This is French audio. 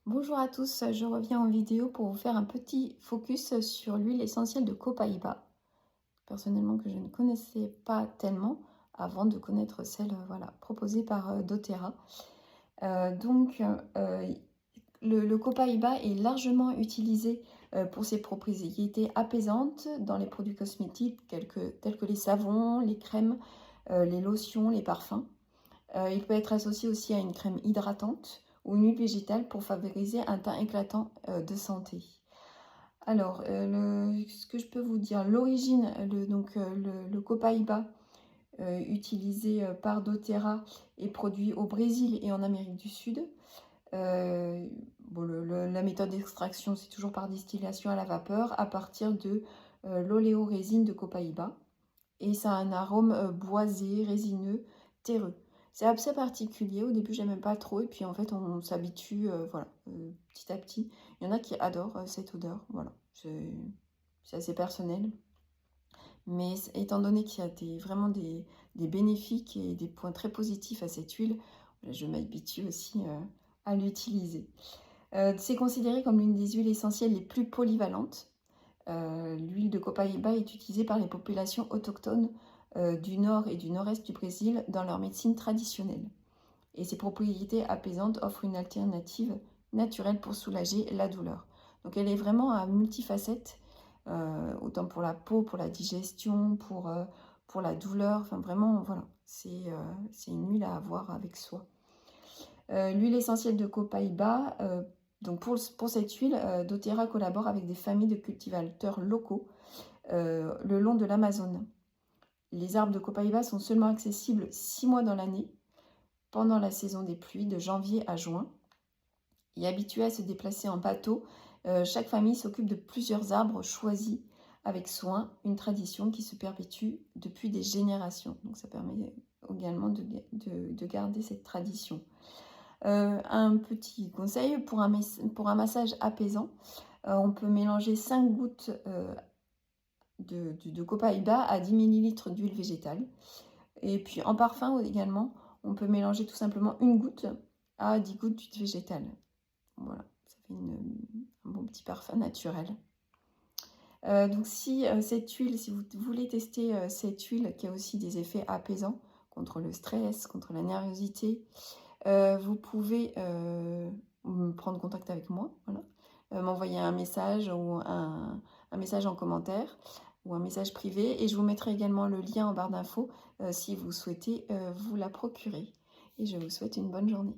Bonjour à tous, je reviens en vidéo pour vous faire un petit focus sur l'huile essentielle de copaïba. Personnellement que je ne connaissais pas tellement avant de connaître celle voilà, proposée par doTERRA. Donc, le copaïba est largement utilisé pour ses propriétés apaisantes dans les produits cosmétiques tels que les savons, les crèmes, les lotions, les parfums. Il peut être associé aussi à une crème hydratante ou une huile végétale pour favoriser un teint éclatant de santé. Alors, ce que je peux vous dire, l'origine, le copaïba utilisé par doTERRA est produit au Brésil et en Amérique du Sud. Bon, la méthode d'extraction, c'est toujours par distillation à la vapeur à partir de l'oléorésine de copaïba. Et ça a un arôme boisé, résineux, terreux. C'est assez particulier, au début j'aimais pas trop et puis en fait on s'habitue voilà, petit à petit. Il y en a qui adorent cette odeur, voilà, c'est assez personnel. Mais étant donné qu'il y a vraiment des bénéfices et des points très positifs à cette huile, je m'habitue aussi à l'utiliser. C'est considéré comme l'une des huiles essentielles les plus polyvalentes. L'huile de copaïba est utilisée par les populations autochtones du nord et du nord-est du Brésil dans leur médecine traditionnelle. Et ses propriétés apaisantes offrent une alternative naturelle pour soulager la douleur. Donc elle est vraiment à multifacettes, autant pour la peau, pour la digestion, pour la douleur. Enfin vraiment, voilà, c'est une huile à avoir avec soi. L'huile essentielle de copaïba, donc pour cette huile, doTERRA collabore avec des familles de cultivateurs locaux le long de l'Amazone. Les arbres de copaïba sont seulement accessibles 6 mois dans l'année, pendant la saison des pluies, de janvier à juin. Et habituée à se déplacer en bateau, chaque famille s'occupe de plusieurs arbres choisis avec soin, une tradition qui se perpétue depuis des générations. Donc ça permet également de garder cette tradition. Un petit conseil pour un massage apaisant, on peut mélanger 5 gouttes de copaïba à 10 ml d'huile végétale. Et puis en parfum également, on peut mélanger tout simplement une goutte à 10 gouttes d'huile végétale. Voilà, ça fait un bon petit parfum naturel. Donc si cette huile, si vous voulez tester cette huile qui a aussi des effets apaisants contre le stress, contre la nervosité, vous pouvez prendre contact avec moi, voilà. M'envoyer un message ou un message en commentaire ou un message privé et je vous mettrai également le lien en barre d'infos si vous souhaitez vous la procurer. Et je vous souhaite une bonne journée.